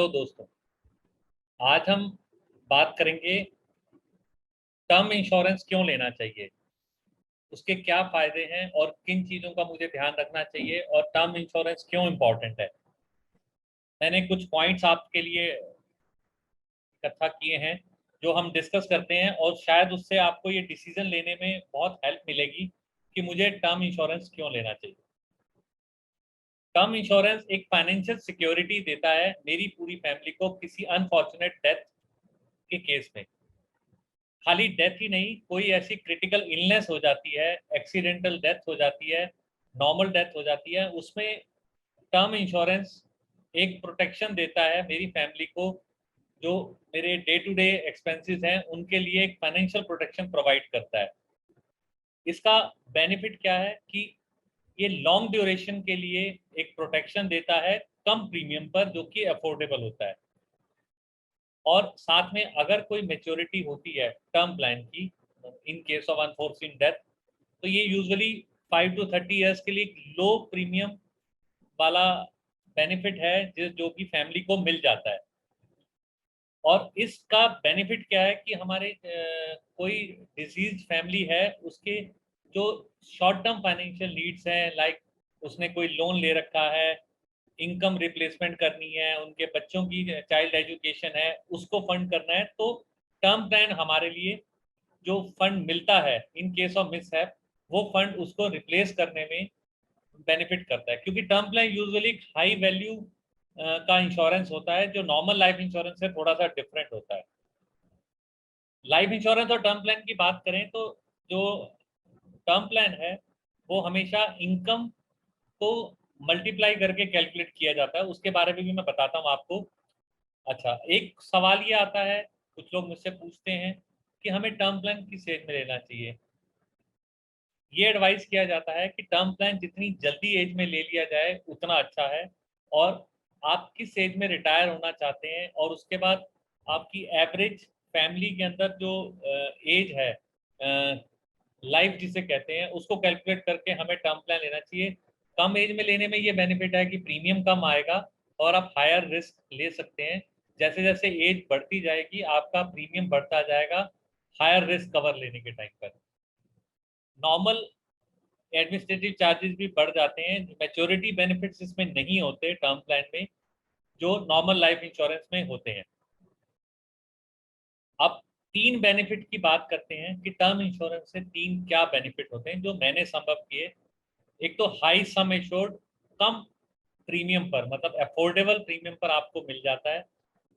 Hello दोस्तों। आज हम बात करेंगे टर्म इंश्योरेंस क्यों लेना चाहिए, उसके क्या फायदे हैं और किन चीज़ों का मुझे ध्यान रखना चाहिए और टर्म इंश्योरेंस क्यों इम्पोर्टेंट है। मैंने कुछ पॉइंट्स आपके लिए इकट्ठा किए हैं जो हम डिस्कस करते हैं और शायद उससे आपको ये डिसीजन लेने में बहुत हेल्प मिलेगी कि मुझे टर्म इंश्योरेंस क्यों लेना चाहिए। टर्म इंश्योरेंस एक फाइनेंशियल सिक्योरिटी देता है मेरी पूरी फैमिली को किसी अनफॉर्चुनेट डेथ के केस में। खाली डेथ ही नहीं, कोई ऐसी क्रिटिकल इलनेस हो जाती है, एक्सीडेंटल डेथ हो जाती है, नॉर्मल डेथ हो जाती है, उसमें टर्म इंश्योरेंस एक प्रोटेक्शन देता है मेरी फैमिली को। जो मेरे डे टू डे एक्सपेंसेस हैं उनके लिए एक फाइनेंशियल प्रोटेक्शन प्रोवाइड करता है। इसका बेनिफिट क्या है कि ये लॉन्ग ड्यूरेशन के लिए एक प्रोटेक्शन देता है कम प्रीमियम पर, जो कि अफोर्डेबल होता है। और साथ में अगर कोई मेच्योरिटी होती है टर्म प्लान की in case of unforeseen death, तो ये यूजुअली 5 to 30 ईयर्स के लिए लो प्रीमियम वाला बेनिफिट है जो कि फैमिली को मिल जाता है। और इसका बेनिफिट क्या है कि हमारे कोई डिजीज फैमिली है, उसके जो शॉर्ट टर्म फाइनेंशियल नीड्स हैं, लाइक उसने कोई लोन ले रखा है, इनकम रिप्लेसमेंट करनी है, उनके बच्चों की चाइल्ड एजुकेशन है, उसको फंड करना है, तो टर्म प्लान हमारे लिए जो फंड मिलता है इन केस ऑफ मिसहैप, वो फंड उसको रिप्लेस करने में बेनिफिट करता है। क्योंकि term plan usually high value का इंश्योरेंस होता है जो नॉर्मल लाइफ इंश्योरेंस से थोड़ा सा डिफरेंट होता है। लाइफ इंश्योरेंस और टर्म प्लान की बात करें तो जो टर्म प्लान है वो हमेशा इनकम को मल्टीप्लाई करके कैलकुलेट किया जाता है, उसके बारे में भी मैं बताता हूँ आपको। अच्छा, एक सवाल ये आता है, कुछ लोग मुझसे पूछते हैं कि हमें टर्म प्लान किस एज में लेना चाहिए। ये एडवाइस किया जाता है कि टर्म प्लान जितनी जल्दी एज में ले लिया जाए उतना अच्छा है। और आप किस एज में रिटायर होना चाहते हैं और उसके बाद आपकी एवरेज फैमिली के अंदर जो एज है, लाइफ जिसे कहते हैं, उसको कैलकुलेट करके हमें टर्म प्लान लेना चाहिए। कम एज में लेने में ये बेनिफिट है कि प्रीमियम कम आएगा और आप हायर रिस्क ले सकते हैं। जैसे जैसे एज बढ़ती जाएगी आपका प्रीमियम बढ़ता जाएगा हायर रिस्क कवर लेने के टाइम पर। नॉर्मल एडमिनिस्ट्रेटिव चार्जेस भी बढ़ जाते हैं। मैच्योरिटी बेनिफिट्स इसमें नहीं होते टर्म प्लान में, जो नॉर्मल लाइफ इंश्योरेंस में होते हैं। अब तीन बेनिफिट की बात करते हैं कि टर्म इंश्योरेंस से तीन क्या बेनिफिट होते हैं जो मैंने सम अप किए। एक तो हाई सम एश्योर्ड, कम प्रीमियम पर, मतलब अफोर्डेबल प्रीमियम पर आपको मिल जाता है।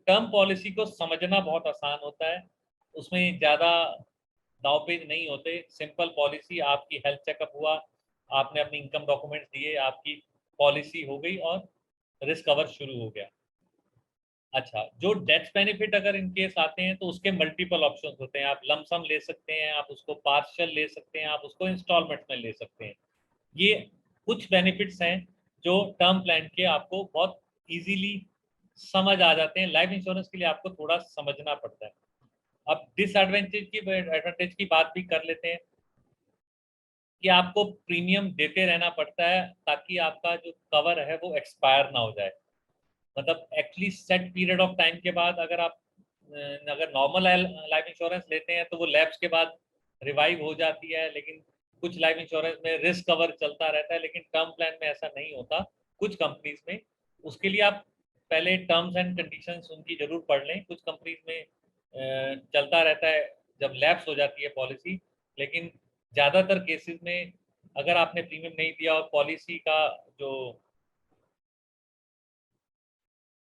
टर्म पॉलिसी को समझना बहुत आसान होता है, उसमें ज़्यादा दावपेच नहीं होते। सिंपल पॉलिसी, आपकी हेल्थ चेकअप हुआ, आपने अपनी इनकम डॉक्यूमेंट्स दिए, आपकी पॉलिसी हो गई और रिस्क कवर शुरू हो गया। अच्छा, जो डेथ बेनिफिट अगर इन केस आते हैं तो उसके मल्टीपल ऑप्शंस होते हैं। आप लमसम ले सकते हैं, आप उसको पार्शियल ले सकते हैं, आप उसको इंस्टॉलमेंट में ले सकते हैं। ये कुछ बेनिफिट्स हैं जो टर्म प्लान के आपको बहुत इजीली समझ आ जाते हैं। लाइफ इंश्योरेंस के लिए आपको थोड़ा समझना पड़ता है। अब एडवांटेज की बात भी कर लेते हैं कि आपको प्रीमियम देते रहना पड़ता है ताकि आपका जो कवर है वो एक्सपायर ना हो जाए। मतलब actually set period of time के बाद अगर नॉर्मल लाइफ इंश्योरेंस लेते हैं तो वो लैप्स के बाद रिवाइव हो जाती है, लेकिन कुछ लाइफ इंश्योरेंस में रिस्क कवर चलता रहता है, लेकिन टर्म प्लान में ऐसा नहीं होता कुछ कंपनीज में। उसके लिए आप पहले टर्म्स एंड कंडीशंस उनकी जरूर पढ़ लें। कुछ कंपनीज में चलता रहता है जब लैप्स हो जाती है पॉलिसी, लेकिन ज़्यादातर केसेस में अगर आपने प्रीमियम नहीं दिया और पॉलिसी का जो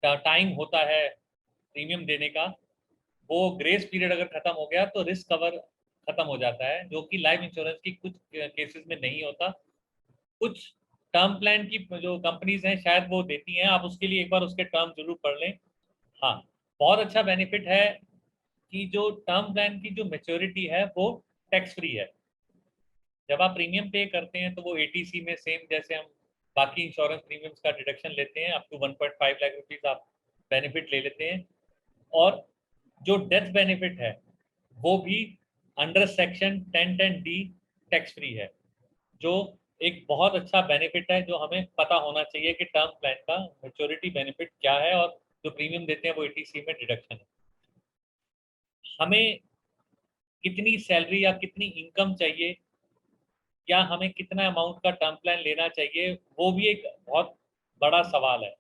टाइम होता है प्रीमियम देने का, वो ग्रेस पीरियड अगर खत्म हो गया तो रिस्क कवर खत्म हो जाता है, जो कि लाइफ इंश्योरेंस की कुछ केसेस में नहीं होता। कुछ टर्म प्लान की जो कंपनीज हैं शायद वो देती हैं, आप उसके लिए एक बार उसके टर्म जरूर पढ़ लें। हाँ, बहुत अच्छा बेनिफिट है कि जो टर्म प्लान की जो मेच्योरिटी है वो टैक्स फ्री है। जब आप प्रीमियम पे करते हैं तो वो एटीसी में सेम जैसे हम बाकी इंश्योरेंस प्रीमियम्स का डिडक्शन लेते हैं, अप टू 1.5 लाख रुपीज आप बेनिफिट ले लेते हैं। और जो डेथ बेनिफिट है वो भी under section 1010D tax free है, जो एक बहुत अच्छा बेनिफिट है जो हमें पता होना चाहिए कि टर्म प्लान का मैच्योरिटी बेनिफिट क्या है और जो प्रीमियम देते हैं वो ETC में डिडक्शन है। हमें कितनी सैलरी या कितनी इनकम चाहिए, या हमें कितना अमाउंट का टर्म प्लान लेना चाहिए, वो भी एक बहुत बड़ा सवाल है।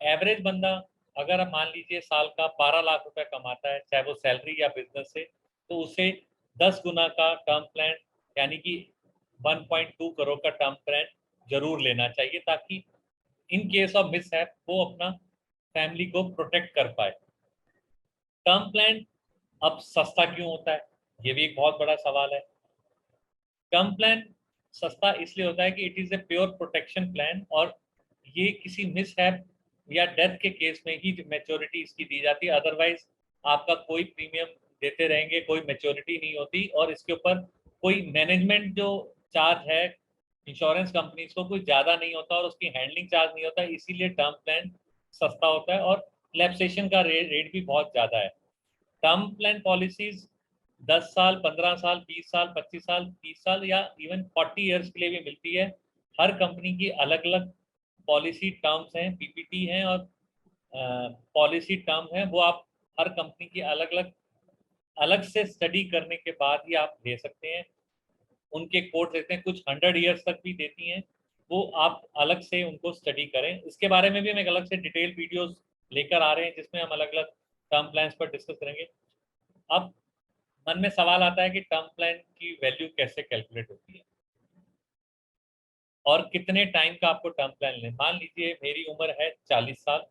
एवरेज बंदा अगर आप मान लीजिए साल का 12 लाख रुपए कमाता है, चाहे वो सैलरी या बिजनेस से, तो उसे 10 गुना का टर्म प्लान यानी कि 1.2 करोड़ का टर्म प्लान जरूर लेना चाहिए, ताकि इन केस ऑफ मिस हैप वो अपना फैमिली को प्रोटेक्ट कर पाए। टर्म प्लान अब सस्ता क्यों होता है, ये भी एक बहुत बड़ा सवाल है। टर्म प्लान सस्ता इसलिए होता है कि it is a pure protection plan, और ये किसी मिस हैप या डेथ के केस में ही मैच्योरिटी इसकी दी जाती है। अदरवाइज आपका कोई प्रीमियम देते रहेंगे, कोई मैच्योरिटी नहीं होती, और इसके ऊपर कोई मैनेजमेंट जो चार्ज है इंश्योरेंस कंपनीज को कोई ज़्यादा नहीं होता, और उसकी हैंडलिंग चार्ज नहीं होता, इसीलिए टर्म प्लान सस्ता होता है। और लैप्सेशन का रेट भी बहुत ज़्यादा है। टर्म प्लान पॉलिसीज 10 साल, 15 साल, 20 साल, 25 साल, 30 साल या इवन 40 ईयर्स के लिए भी मिलती है। हर कंपनी की अलग अलग पॉलिसी टर्म्स हैं, PPT हैं, और पॉलिसी टर्म है, वो आप हर कंपनी की अलग अलग अलग से स्टडी करने के बाद ही आप ले सकते हैं। उनके कोड देते हैं, कुछ 100 ईयर्स तक भी देती हैं, वो आप अलग से उनको स्टडी करें। इसके बारे में भी हम एक अलग से डिटेल वीडियोस लेकर आ रहे हैं, जिसमें हम अलग अलग टर्म प्लान्स पर डिस्कस करेंगे। अब मन में सवाल आता है कि टर्म प्लान की वैल्यू कैसे कैलकुलेट होती है और कितने टाइम का आपको टर्म प्लान लें। मान लीजिए मेरी उम्र है 40 साल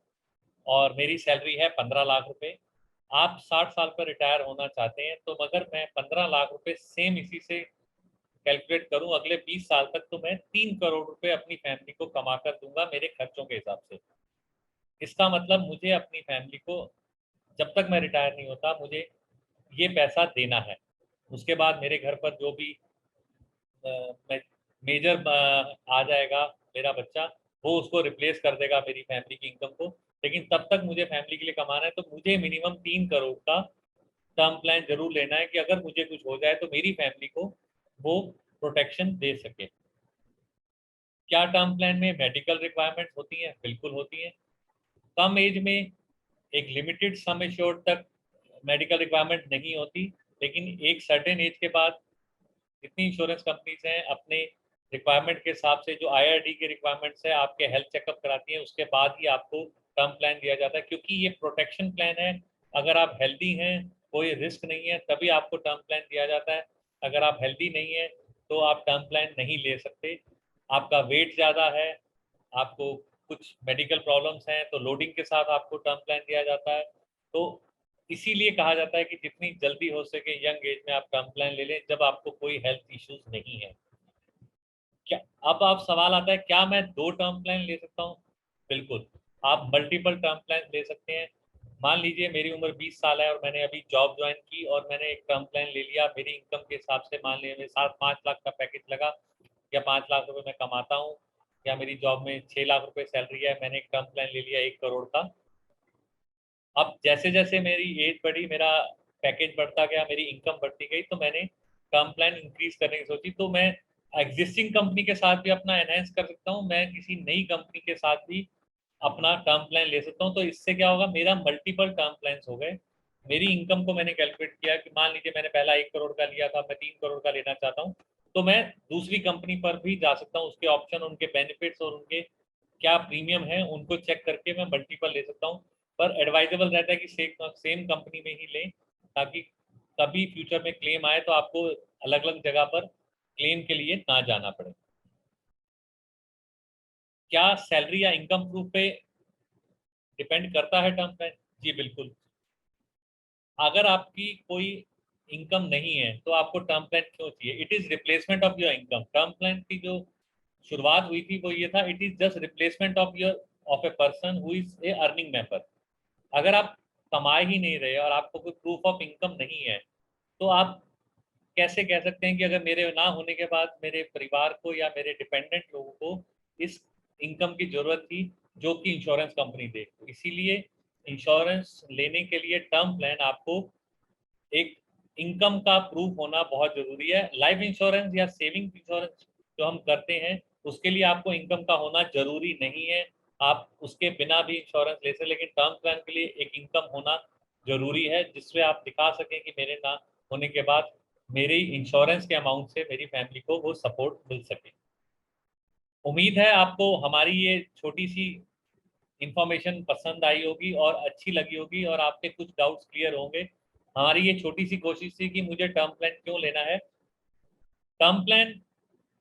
और मेरी सैलरी है 15 लाख रुपए। आप 60 साल पर रिटायर होना चाहते हैं, तो मगर मैं 15 लाख रुपए सेम इसी से कैलकुलेट करूं अगले 20 साल तक, तो मैं 3 करोड़ रुपए अपनी फैमिली को कमा कर दूंगा मेरे खर्चों के हिसाब से। इसका मतलब मुझे अपनी फैमिली को जब तक मैं रिटायर नहीं होता, मुझे ये पैसा देना है। उसके बाद मेरे घर पर जो भी मेजर आ जाएगा मेरा बच्चा, वो उसको रिप्लेस कर देगा मेरी फैमिली की इनकम को। लेकिन तब तक मुझे फैमिली के लिए कमाना है, तो मुझे मिनिमम 3 करोड़ का टर्म प्लान जरूर लेना है, कि अगर मुझे कुछ हो जाए तो मेरी फैमिली को वो प्रोटेक्शन दे सके। क्या टर्म प्लान में मेडिकल रिक्वायरमेंट्स होती हैं? बिल्कुल होती हैं। कम एज में एक लिमिटेड सम एश्योर्ड तक मेडिकल रिक्वायरमेंट नहीं होती, लेकिन एक सर्टेन एज के बाद जितनी इंश्योरेंस कंपनीज हैं अपने रिक्वायरमेंट के हिसाब से, जो IRD के रिक्वायरमेंट्स है, आपके हेल्थ चेकअप कराती हैं, उसके बाद ही आपको टर्म प्लान दिया जाता है, क्योंकि ये प्रोटेक्शन प्लान है। अगर आप हेल्दी हैं, कोई रिस्क नहीं है, तभी आपको टर्म प्लान दिया जाता है। अगर आप हेल्दी नहीं है तो आप टर्म प्लान नहीं ले सकते। आपका वेट ज़्यादा है, आपको कुछ मेडिकल प्रॉब्लम्स हैं, तो लोडिंग के साथ आपको टर्म प्लान दिया जाता है। तो इसीलिए कहा जाता है कि जितनी जल्दी हो सके यंग एज में आप टर्म प्लान ले लें, जब आपको कोई हेल्थ इश्यूज नहीं है। क्या अब आप सवाल आता है क्या मैं 2 टर्म प्लान ले सकता हूँ? बिल्कुल, आप मल्टीपल टर्म प्लान ले सकते हैं। मान लीजिए मेरी उम्र 20 साल है और मैंने अभी जॉब ज्वाइन की और मैंने एक टर्म प्लान ले लिया। मेरी इनकम के हिसाब से मान लीजिए मेरे साथ 5 लाख का पैकेज लगा, या 5 लाख रुपए मैं कमाता हूँ, या मेरी जॉब में 6 लाख रुपए सैलरी है, मैंने एक टर्म प्लान ले लिया 1 करोड़ का। अब जैसे जैसे मेरी एज बढ़ी, मेरा पैकेज बढ़ता गया, मेरी इनकम बढ़ती गई, तो मैंने टर्म प्लान इंक्रीज करने की सोची। तो मैं एग्जिस्टिंग कंपनी के साथ भी अपना एनहेंस कर सकता हूँ, मैं किसी नई कंपनी के साथ भी अपना टर्म प्लान ले सकता हूँ। तो इससे क्या होगा, मेरा मल्टीपल टर्म प्लान हो गए। मेरी इनकम को मैंने कैलकुलेट किया कि मान लीजिए मैंने पहला 1 करोड़ का लिया था, मैं 3 करोड़ का लेना चाहता हूँ, तो मैं दूसरी कंपनी पर भी जा सकता हूँ। उसके ऑप्शन, उनके बेनिफिट्स और उनके क्या प्रीमियम है, उनको चेक करके मैं मल्टीपल ले सकता हूँ। पर एडवाइजेबल रहता है कि सेम कंपनी में ही लें, ताकि कभी फ्यूचर में क्लेम आए तो आपको अलग अलग जगह पर क्लेम के लिए ना जाना पड़े। क्या सैलरी या इनकम प्रूफ पे डिपेंड करता है टर्म प्लान? जी बिल्कुल। अगर आपकी कोई इनकम नहीं है तो आपको टर्म प्लान क्यों चाहिए? It is replacement of your income. Term plan की जो शुरुआत हुई थी वो ये था, it is just replacement of your of a person who is a earning member. अगर आप कमा ही नहीं रहे और आपको कोई प्रूफ ऑफ इनकम नहीं है, तो आप कैसे कह सकते हैं कि अगर मेरे ना होने के बाद मेरे परिवार को या मेरे डिपेंडेंट लोगों को इस इनकम की जरूरत थी, जो कि इंश्योरेंस कंपनी दे। तो इसीलिए इंश्योरेंस लेने के लिए टर्म प्लान आपको एक इनकम का प्रूफ होना बहुत जरूरी है। लाइफ इंश्योरेंस या सेविंग इंश्योरेंस जो हम करते हैं, उसके लिए आपको इनकम का होना जरूरी नहीं है। आप उसके बिना भी इंश्योरेंस ले सकते, लेकिन टर्म प्लान के लिए एक इनकम होना जरूरी है, जिससे आप दिखा सकें कि मेरे ना होने के बाद मेरी इंश्योरेंस के अमाउंट से मेरी फैमिली को वो सपोर्ट मिल सके। उम्मीद है आपको हमारी ये छोटी सी इंफॉर्मेशन पसंद आई होगी और अच्छी लगी होगी और आपके कुछ डाउट्स क्लियर होंगे। हमारी ये छोटी सी कोशिश थी कि मुझे टर्म प्लान क्यों लेना है। टर्म प्लान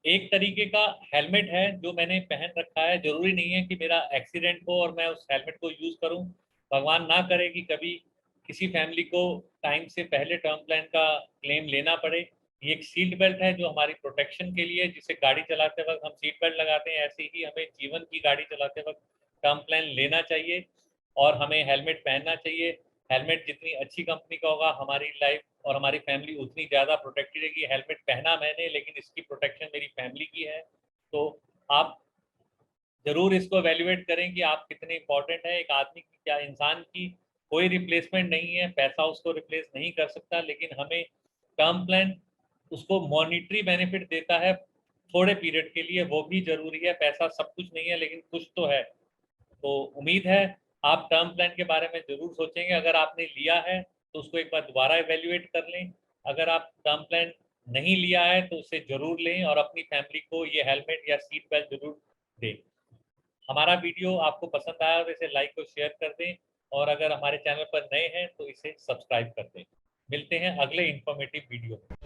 एक तरीके का हेलमेट है जो मैंने पहन रखा है। जरूरी नहीं है कि मेरा एक्सीडेंट हो और मैं उस हेलमेट को यूज करूं। भगवान ना करे कि कभी किसी फैमिली को टाइम से पहले टर्म प्लान का क्लेम लेना पड़े। ये एक सीट बेल्ट है जो हमारी प्रोटेक्शन के लिए, जिसे गाड़ी चलाते वक्त हम सीट बेल्ट लगाते हैं, ऐसे ही हमें जीवन की गाड़ी चलाते वक्त टर्म प्लान लेना चाहिए और हमें हेलमेट पहनना चाहिए। हेलमेट जितनी अच्छी कंपनी का होगा, हमारी लाइफ और हमारी फैमिली उतनी ज़्यादा प्रोटेक्टेड रहेगी। हेलमेट पहना मैंने, लेकिन इसकी प्रोटेक्शन मेरी फैमिली की है। तो आप जरूर इसको एवेल्युएट करें कि आप कितने इंपॉर्टेंट हैं। एक आदमी की, क्या इंसान की कोई रिप्लेसमेंट नहीं है, पैसा उसको रिप्लेस नहीं कर सकता, लेकिन हमें टर्म प्लान उसको मॉनिटरी बेनिफिट देता है थोड़े पीरियड के लिए, वो भी जरूरी है। पैसा सब कुछ नहीं है, लेकिन कुछ तो है। तो उम्मीद है आप टर्म प्लान के बारे में जरूर सोचेंगे। अगर आपने लिया है तो उसको एक बार दोबारा इवेल्युएट कर लें। अगर आप टर्म प्लान नहीं लिया है तो उसे जरूर लें और अपनी फैमिली को ये हेलमेट या सीट बेल्ट जरूर दें। हमारा वीडियो आपको पसंद आया तो इसे लाइक और शेयर कर दें, और अगर हमारे चैनल पर नए हैं तो इसे सब्सक्राइब कर दें। मिलते हैं अगले इंफॉर्मेटिव वीडियो में।